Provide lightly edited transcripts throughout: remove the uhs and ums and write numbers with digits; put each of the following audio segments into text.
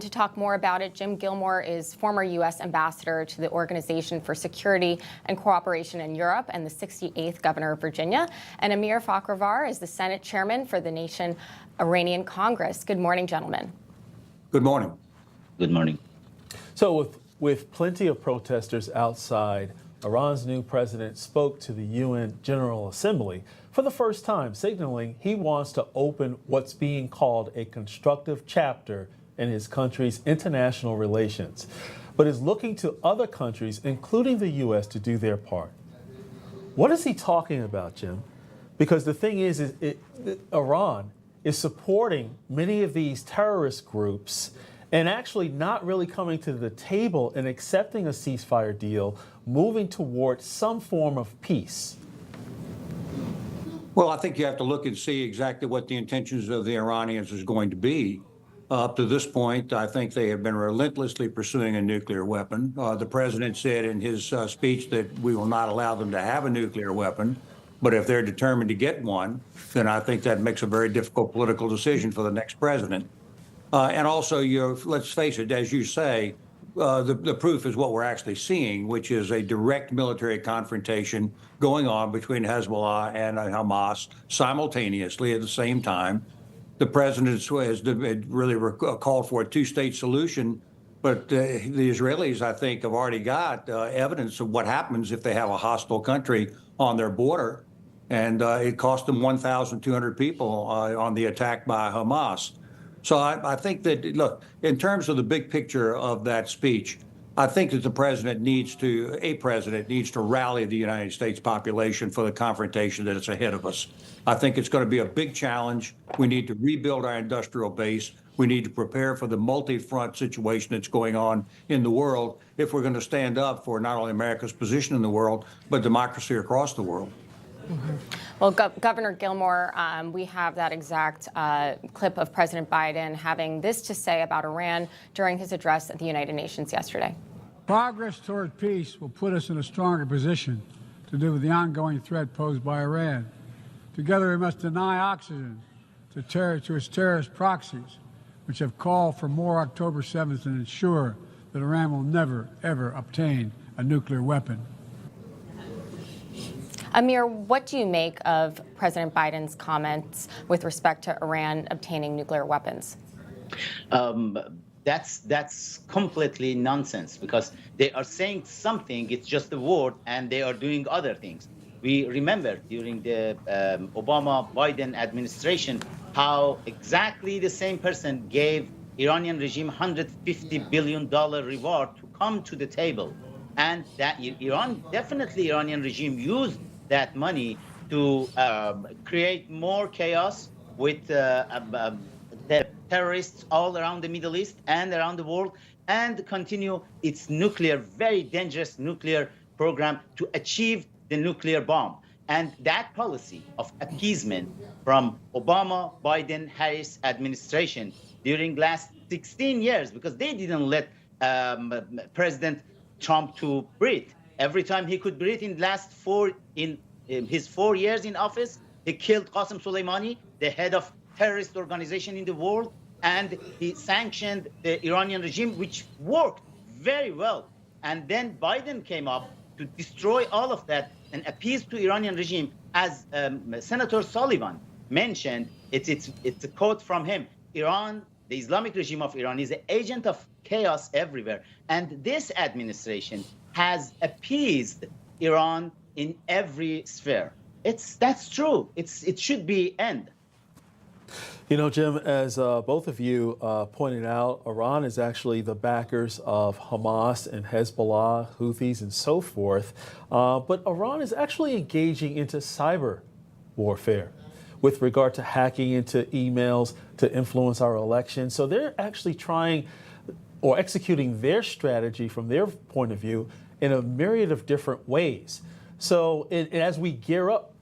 To talk more about it, Jim Gilmore is former U.S. ambassador to the Organization for Security and Cooperation in Europe and the 68th governor of Virginia. And Amir Fakhravar is the Senate chairman for the nation Iranian Congress. Good morning, gentlemen. Good morning. Good morning. So with plenty of protesters outside, Iran's new president spoke to the UN General Assembly for the first time, signaling he wants to open what's being called a constructive chapter in his country's international relations, but is looking to other countries, including the U.S., to do their part. What is he talking about, Jim? Because the thing is Iran is supporting many of these terrorist groups and actually not really coming to the table and accepting a ceasefire deal, moving toward some form of peace. Well, I think you have to look and see exactly what the intentions of the Iranians is going to be. Up to this point, I think they have been relentlessly pursuing a nuclear weapon. The president said in his speech that we will not allow them to have a nuclear weapon. But if they're determined to get one, then I think that makes a very difficult political decision for the next president. And also, let's face it, as you say, the proof is what we're actually seeing, which is a direct military confrontation going on between Hezbollah and Hamas simultaneously at the same time. The president has really called for a two-state solution, but the Israelis, I think, have already got evidence of what happens if they have a hostile country on their border. And it cost them 1,200 people on the attack by Hamas. So I think that, look, in terms of the big picture of that speech, I think that a president needs to rally the United States population for the confrontation that is ahead of us. I think it's going to be a big challenge. We need to rebuild our industrial base. We need to prepare for the multi-front situation that's going on in the world if we're going to stand up for not only America's position in the world, but democracy across the world. Mm-hmm. Well, Governor Gilmore, we have that exact clip of President Biden having this to say about Iran during his address at the United Nations yesterday. Progress toward peace will put us in a stronger position to deal with the ongoing threat posed by Iran. Together, we must deny oxygen to its terrorist proxies, which have called for more October 7th and ensure that Iran will never, ever obtain a nuclear weapon. Amir, what do you make of President Biden's comments with respect to Iran obtaining nuclear weapons? That's completely nonsense, because they are saying something, it's just a word, and they are doing other things. We remember during the Obama-Biden administration how exactly the same person gave Iranian regime $150 billion reward to come to the table. And that Iranian regime used that money to create more chaos with the terrorists all around the Middle East and around the world, and continue its very dangerous nuclear program to achieve the nuclear bomb. And that policy of appeasement from Obama, Biden, Harris administration during last 16 years, because they didn't let President Trump to breathe. Every time he could breathe in his 4 years in office, he killed Qasem Soleimani, the head of terrorist organization in the world, and he sanctioned the Iranian regime, which worked very well. And then Biden came up to destroy all of that and appease to Iranian regime. As Senator Sullivan mentioned, it's a quote from him: Iran, the Islamic regime of Iran, is an agent of chaos everywhere. And this administration has appeased Iran in every sphere. That's true. It should be end. You know, Jim, as both of you pointed out, Iran is actually the backers of Hamas and Hezbollah, Houthis, and so forth. But Iran is actually engaging into cyber warfare with regard to hacking into emails to influence our elections. So they're actually trying or executing their strategy from their point of view in a myriad of different ways. So as we gear up,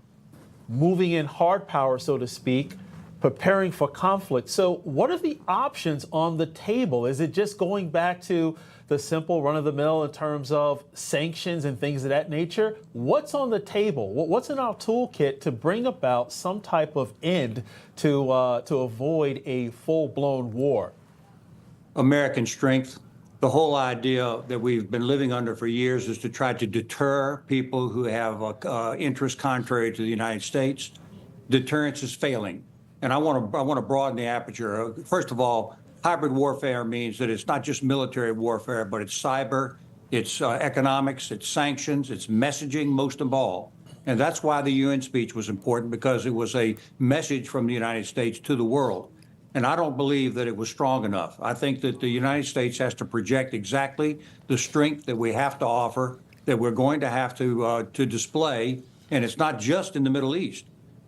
moving in hard power, so to speak, preparing for conflict. So what are the options on the table? Is it just going back to the simple run-of-the-mill in terms of sanctions and things of that nature? What's on the table? What's in our toolkit to bring about some type of end to avoid a full-blown war? American strength. The whole idea that we've been living under for years is to try to deter people who have interests contrary to the United States. Deterrence is failing. And I want to broaden the aperture. First of all, hybrid warfare means that it's not just military warfare, but it's cyber, it's economics, it's sanctions, it's messaging, most of all. And that's why the UN speech was important, because it was a message from the United States to the world. And I don't believe that it was strong enough. I think that the United States has to project exactly the strength that we have to offer, that we're going to have to display. And it's not just in the Middle East.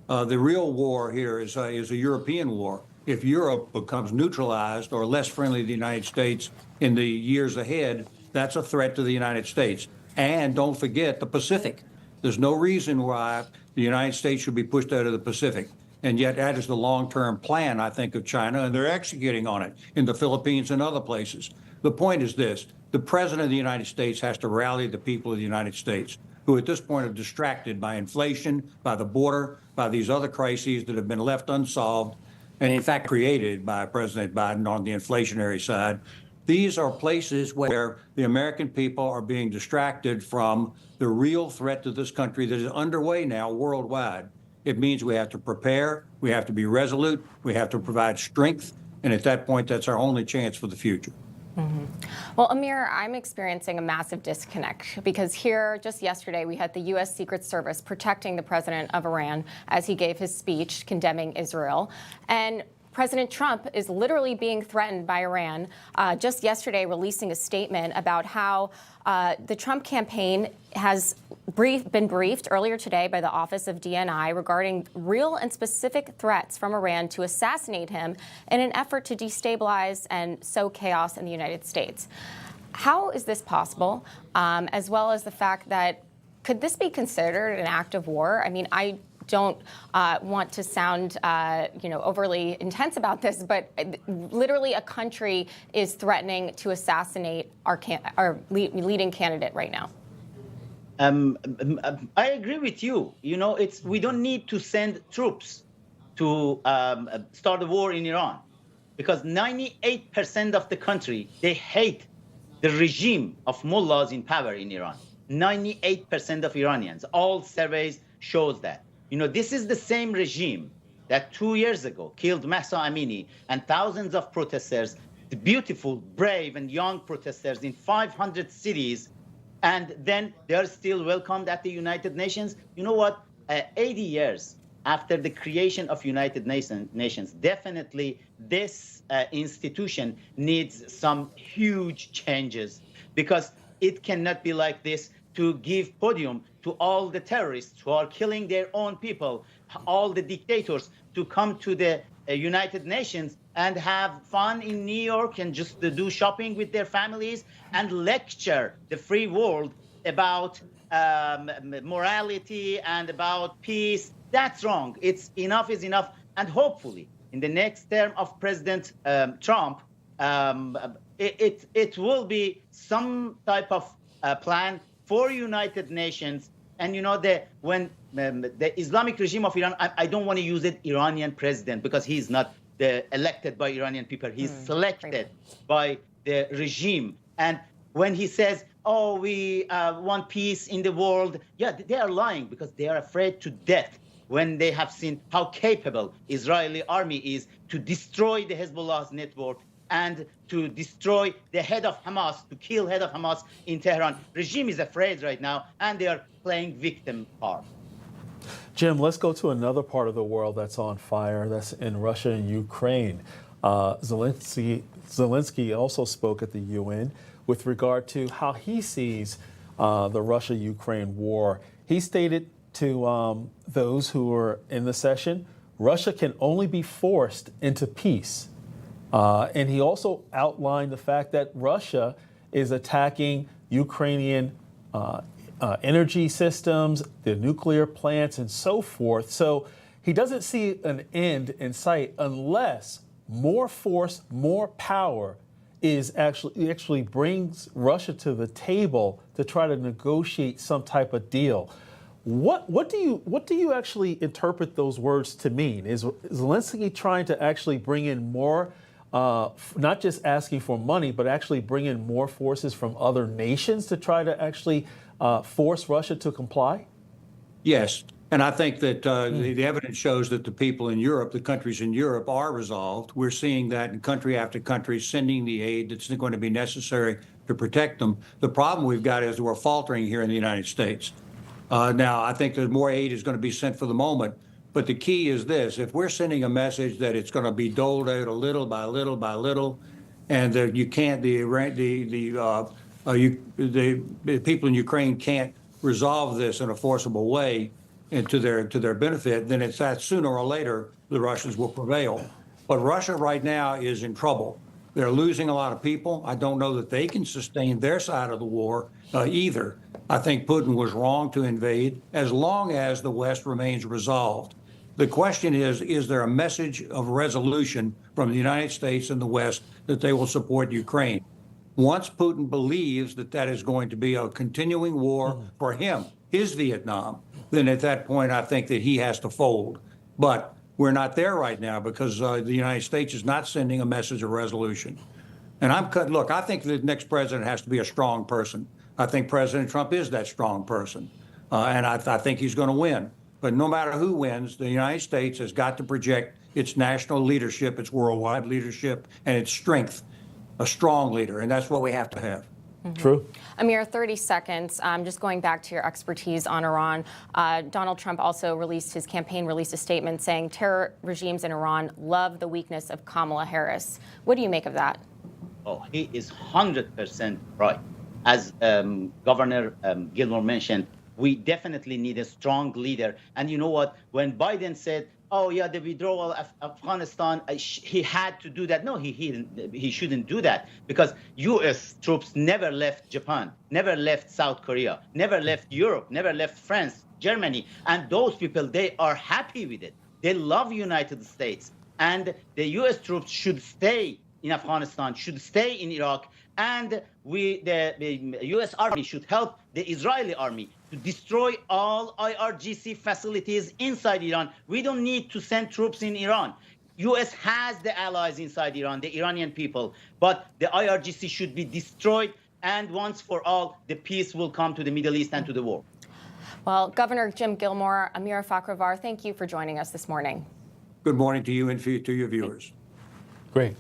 The real war here is a European war. If Europe becomes neutralized or less friendly to the United States in the years ahead, that's a threat to the United States. And don't forget the Pacific. There's no reason why the United States should be pushed out of the Pacific. And yet that is the long-term plan, I think, of China, and they're executing on it in the Philippines and other places. The point is this: the President of the United States has to rally the people of the United States, who at this point are distracted by inflation, by the border, by these other crises that have been left unsolved, and in fact created by President Biden on the inflationary side. These are places where the American people are being distracted from the real threat to this country that is underway now worldwide. It means we have to prepare, we have to be resolute, we have to provide strength, and at that point, that's our only chance for the future. Mm-hmm. Well, Amir, I'm experiencing a massive disconnect because here, just yesterday, we had the U.S. Secret Service protecting the president of Iran as he gave his speech condemning Israel. And President Trump is literally being threatened by Iran, just yesterday releasing a statement about how the Trump campaign has been briefed earlier today by the Office of DNI regarding real and specific threats from Iran to assassinate him in an effort to destabilize and sow chaos in the United States. How is this possible, as well as the fact that could this be considered an act of war? I mean, I don't want to sound, overly intense about this, but literally a country is threatening to assassinate our leading candidate right now. I agree with you. We don't need to send troops to start a war in Iran, because 98% of the country, they hate the regime of mullahs in power in Iran. 98% of Iranians. All surveys shows that. This is the same regime that 2 years ago killed Mahsa Amini and thousands of protesters, the beautiful, brave, and young protesters in 500 cities, and then they're still welcomed at the United Nations. You know what? 80 years after the creation of United Nations, definitely this institution needs some huge changes, because it cannot be like this, to give podium to all the terrorists who are killing their own people, all the dictators, to come to the United Nations and have fun in New York and just do shopping with their families and lecture the free world about morality and about peace. That's wrong. It's enough is enough. And hopefully, in the next term of President Trump, it will be some type of plan for United Nations. And when the Islamic regime of Iran, I don't want to use it Iranian president, because he's not elected by Iranian people. He's selected by the regime. And when he says, oh, we want peace in the world, yeah, they are lying, because they are afraid to death when they have seen how capable Israeli army is to destroy the Hezbollah's network and to destroy the head of Hamas, to kill head of Hamas in Tehran. Regime is afraid right now, and they are playing victim part. Jim, let's go to another part of the world that's on fire. That's in Russia and Ukraine. Zelensky also spoke at the UN with regard to how he sees the Russia-Ukraine war. He stated to those who were in the session, Russia can only be forced into peace. And he also outlined the fact that Russia is attacking Ukrainian energy systems, the nuclear plants, and so forth. So he doesn't see an end in sight unless more force, more power is actually brings Russia to the table to try to negotiate some type of deal. What do you actually interpret those words to mean? Is Zelensky trying to actually bring in more not just asking for money, but actually bring in more forces from other nations to try to actually force Russia to comply? Yes. And I think that the evidence shows that the people in Europe, the countries in Europe, are resolved. We're seeing that in country after country, sending the aid that's going to be necessary to protect them. The problem we've got is we're faltering here in the United States. Now, I think that more aid is going to be sent for the moment. But the key is this: if we're sending a message that it's going to be doled out a little by little by little, and that you can't, the people in Ukraine can't resolve this in a forcible way and to their benefit, then it's that sooner or later the Russians will prevail. But Russia right now is in trouble. They're losing a lot of people. I don't know that they can sustain their side of the war either. I think Putin was wrong to invade as long as the West remains resolved. The question is there a message of resolution from the United States and the West that they will support Ukraine? Once Putin believes that that is going to be a continuing war for him, his Vietnam, then at that point, I think that he has to fold. But we're not there right now because the United States is not sending a message of resolution. And look, I think the next president has to be a strong person. I think President Trump is that strong person. And I think he's going to win. But no matter who wins, the United States has got to project its national leadership, its worldwide leadership, and its strength, a strong leader. And that's what we have to have. True. Amir, 30 seconds. Just going back to your expertise on Iran, Donald Trump also his campaign released a statement saying terror regimes in Iran love the weakness of Kamala Harris. What do you make of that? Oh, he is 100% right. As Governor Gilmore mentioned, we definitely need a strong leader. And you know what? When Biden said, oh, yeah, the withdrawal of Afghanistan, he had to do that. No, he shouldn't do that because U.S. troops never left Japan, never left South Korea, never left Europe, never left France, Germany. And those people, they are happy with it. They love United States. And the U.S. troops should stay in Afghanistan, should stay in Iraq. And the U.S. Army should help the Israeli army to destroy all IRGC facilities inside Iran. We don't need to send troops in Iran. U.S. has the allies inside Iran, the Iranian people, but the IRGC should be destroyed, and once for all, the peace will come to the Middle East and to the world. Well, Governor Jim Gilmore, Amir Fakhravar, thank you for joining us this morning. Good morning to you and to your viewers. Great.